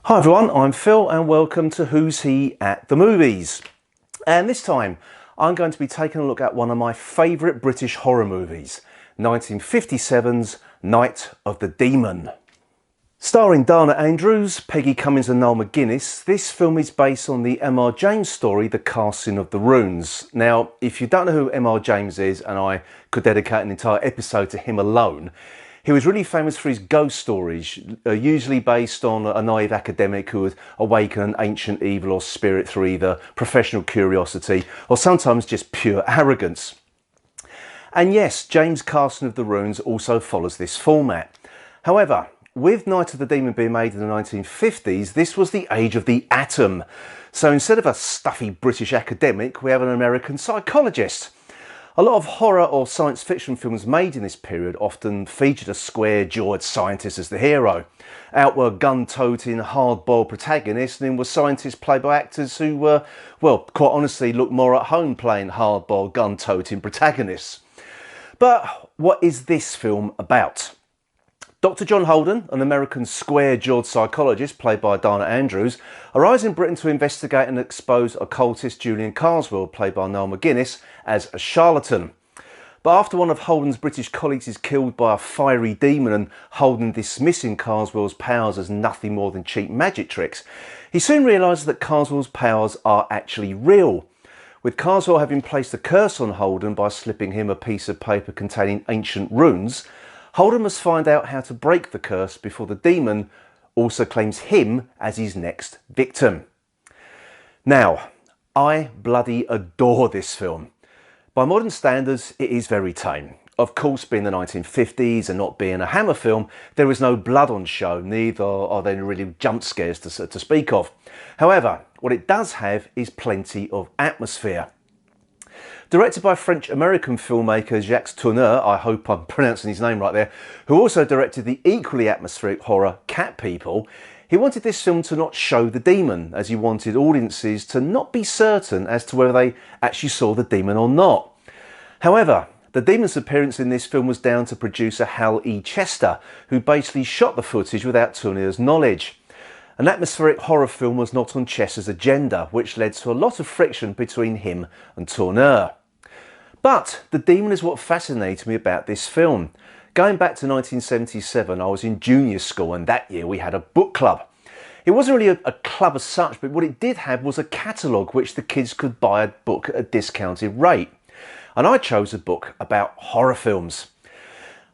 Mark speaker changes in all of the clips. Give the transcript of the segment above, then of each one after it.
Speaker 1: Hi everyone, I'm Phil and welcome to Who's He at the Movies. And this time I'm going to be taking a look at one of my favourite British horror movies, 1957's Night of the Demon. Starring Dana Andrews, Peggy Cummins and Noel McGuinness, this film is based on the M.R. James story, The Casting of the Runes. Now, if you don't know who M.R. James is, and I could dedicate an entire episode to him alone, he was really famous for his ghost stories, usually based on a naive academic who would awaken an ancient evil or spirit through either professional curiosity or sometimes just pure arrogance. And yes, James' Casting of the Runes also follows this format. However, with Night of the Demon being made in the 1950s, this was the age of the atom. So instead of a stuffy British academic, we have an American psychologist. A lot of horror or science fiction films made in this period often featured a square-jawed scientist as the hero. Out were gun-toting, hard-boiled protagonists, and in were scientists played by actors who were, well, quite honestly, looked more at home playing hard-boiled, gun-toting protagonists. But what is this film about? Dr. John Holden, an American square-jawed psychologist played by Dana Andrews, arrives in Britain to investigate and expose occultist Julian Carswell, played by Noel McGuinness, as a charlatan. But after one of Holden's British colleagues is killed by a fiery demon and Holden dismissing Carswell's powers as nothing more than cheap magic tricks, he soon realises that Carswell's powers are actually real. With Carswell having placed a curse on Holden by slipping him a piece of paper containing ancient runes, Holden must find out how to break the curse before the demon also claims him as his next victim. Now, I bloody adore this film. By modern standards, it is very tame. Of course, being the 1950s and not being a Hammer film, there is no blood on show, neither are there really jump scares to speak of. However, what it does have is plenty of atmosphere. Directed by French-American filmmaker Jacques Tourneur, I hope I'm pronouncing his name right there, who also directed the equally atmospheric horror Cat People, he wanted this film to not show the demon, as he wanted audiences to not be certain as to whether they actually saw the demon or not. However, the demon's appearance in this film was down to producer Hal E. Chester, who basically shot the footage without Tourneur's knowledge. An atmospheric horror film was not on Chester's agenda, which led to a lot of friction between him and Tourneur. But the demon is what fascinated me about this film. Going back to 1977, I was in junior school and that year we had a book club. It wasn't really a club as such, but what it did have was a catalogue which the kids could buy a book at a discounted rate. And I chose a book about horror films.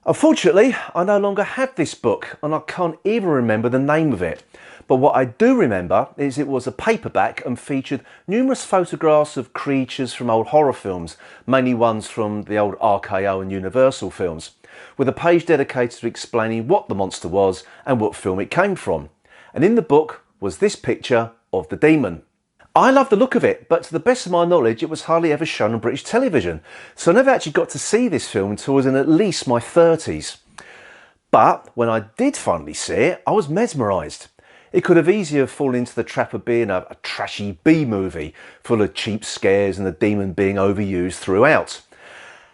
Speaker 1: Unfortunately, I no longer have this book and I can't even remember the name of it. But what I do remember is it was a paperback and featured numerous photographs of creatures from old horror films, mainly ones from the old RKO and Universal films, with a page dedicated to explaining what the monster was and what film it came from. And in the book was this picture of the demon. I love the look of it, but to the best of my knowledge, it was hardly ever shown on British television, so I never actually got to see this film until I was in at least my 30s. But when I did finally see it, I was mesmerised. It could have easier fallen into the trap of being a trashy B-movie, full of cheap scares and the demon being overused throughout.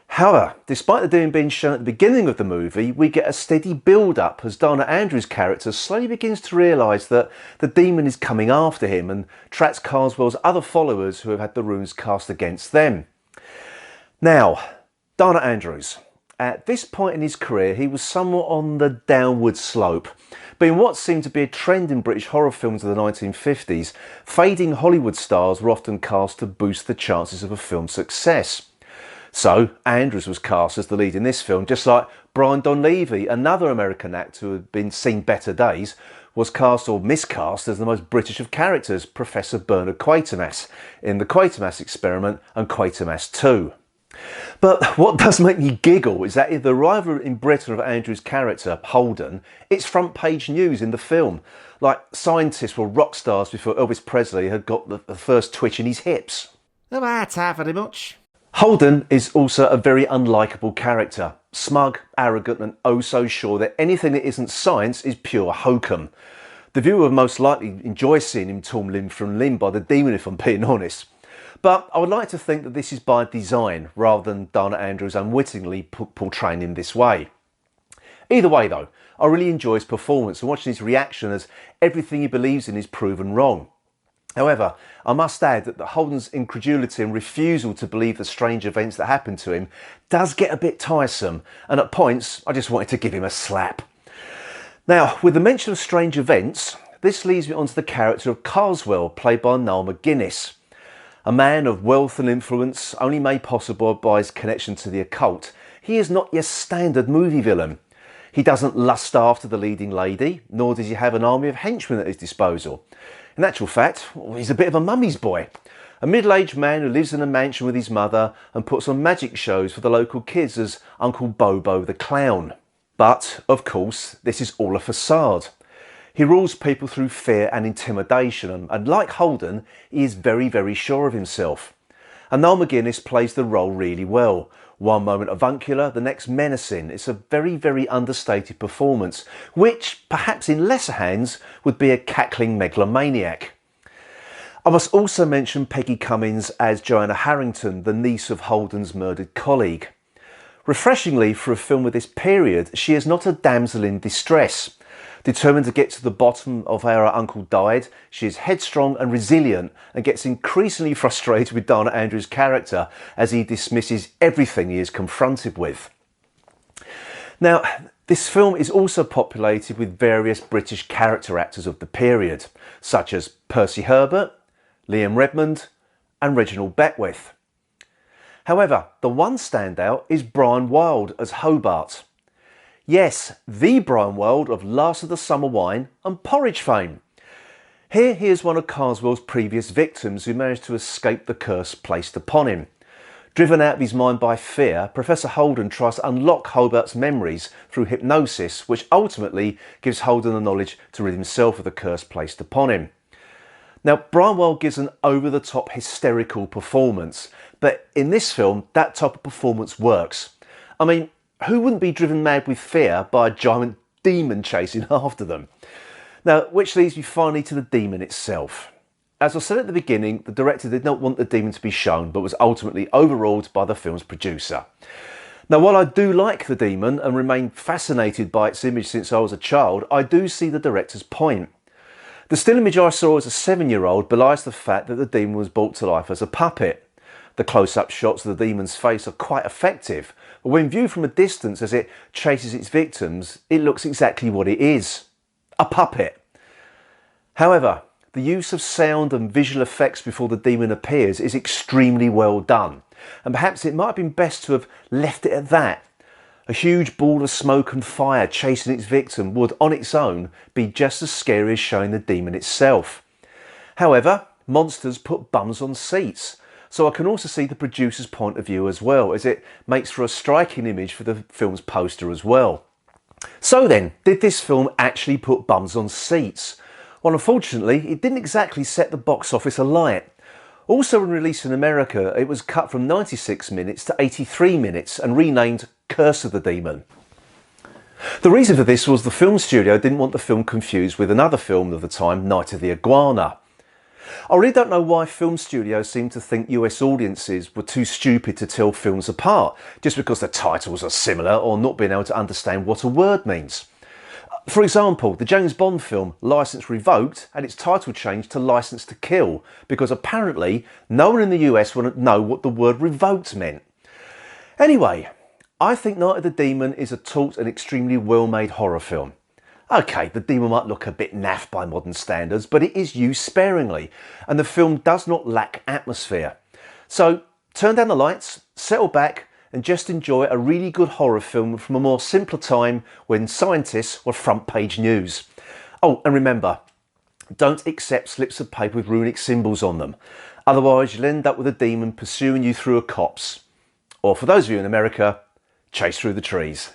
Speaker 1: However, despite the demon being shown at the beginning of the movie, we get a steady build-up as Dana Andrews' character slowly begins to realise that the demon is coming after him and tracks Carswell's other followers who have had the runes cast against them. Now, Dana Andrews. At this point in his career, he was somewhat on the downward slope. Being what seemed to be a trend in British horror films of the 1950s, fading Hollywood stars were often cast to boost the chances of a film's success. So, Andrews was cast as the lead in this film, just like Brian Donlevy, another American actor who had been seen better days, was cast or miscast as the most British of characters, Professor Bernard Quatermass, in The Quatermass Experiment and Quatermass 2. But what does make me giggle is that in the arrival in Britain of Andrews' character, Holden, it's front page news in the film. Like scientists were rock stars before Elvis Presley had got the first twitch in his hips.
Speaker 2: Oh, that's very much.
Speaker 1: Holden is also a very unlikable character. Smug, arrogant and oh so sure that anything that isn't science is pure hokum. The viewer would most likely enjoy seeing him torn limb from limb by the demon if I'm being honest. But I would like to think that this is by design rather than Dana Andrews unwittingly portraying him this way. Either way though, I really enjoy his performance and watching his reaction as everything he believes in is proven wrong. However, I must add that Holden's incredulity and refusal to believe the strange events that happened to him does get a bit tiresome, and at points I just wanted to give him a slap. Now, with the mention of strange events, this leads me onto the character of Carswell, played by Noel McGuinness. A man of wealth and influence, only made possible by his connection to the occult, he is not your standard movie villain. He doesn't lust after the leading lady, nor does he have an army of henchmen at his disposal. In actual fact, he's a bit of a mummy's boy. A middle-aged man who lives in a mansion with his mother and puts on magic shows for the local kids as Uncle Bobo the Clown. But, of course, this is all a facade. He rules people through fear and intimidation, and like Holden, he is very, very sure of himself. And Noel McGuinness plays the role really well. One moment avuncular, the next menacing. It's a very, very understated performance, which, perhaps in lesser hands, would be a cackling megalomaniac. I must also mention Peggy Cummins as Joanna Harrington, the niece of Holden's murdered colleague. Refreshingly, for a film of this period, she is not a damsel in distress. Determined to get to the bottom of how her uncle died, she is headstrong and resilient and gets increasingly frustrated with Dana Andrews' character as he dismisses everything he is confronted with. Now, this film is also populated with various British character actors of the period, such as Percy Herbert, Liam Redmond and Reginald Beckwith. However, the one standout is Brian Wilde as Hobart. Yes, the Brian Wilde of Last of the Summer Wine and Porridge fame. Here he is one of Carswell's previous victims who managed to escape the curse placed upon him. Driven out of his mind by fear, Professor Holden tries to unlock Hobart's memories through hypnosis, which ultimately gives Holden the knowledge to rid himself of the curse placed upon him. Now, Brian Wilde gives an over-the-top hysterical performance, but in this film, that type of performance works. I mean, who wouldn't be driven mad with fear by a giant demon chasing after them? Now, which leads me finally to the demon itself. As I said at the beginning, the director did not want the demon to be shown, but was ultimately overruled by the film's producer. Now, while I do like the demon and remain fascinated by its image since I was a child, I do see the director's point. The still image I saw as a 7-year-old belies the fact that the demon was brought to life as a puppet. The close-up shots of the demon's face are quite effective, but when viewed from a distance as it chases its victims, it looks exactly what it is: a puppet. However, the use of sound and visual effects before the demon appears is extremely well done, and perhaps it might have been best to have left it at that. A huge ball of smoke and fire chasing its victim would, on its own, be just as scary as showing the demon itself. However, monsters put bums on seats, so I can also see the producer's point of view as well, as it makes for a striking image for the film's poster as well. So then, did this film actually put bums on seats? Well, unfortunately, it didn't exactly set the box office alight. Also, when released in America, it was cut from 96 minutes to 83 minutes and renamed Curse of the Demon. The reason for this was the film studio didn't want the film confused with another film of the time, Night of the Iguana. I really don't know why film studios seem to think US audiences were too stupid to tell films apart, just because the titles are similar or not being able to understand what a word means. For example, the James Bond film Licence Revoked had its title changed to Licence to Kill, because apparently no one in the US would know what the word revoked meant. Anyway, I think Night of the Demon is a taut and extremely well-made horror film. Okay, the demon might look a bit naff by modern standards, but it is used sparingly, and the film does not lack atmosphere. So, turn down the lights, settle back, and just enjoy a really good horror film from a more simpler time when scientists were front page news. Oh, and remember, don't accept slips of paper with runic symbols on them. Otherwise, you'll end up with a demon pursuing you through a copse. Or for those of you in America, chase through the trees.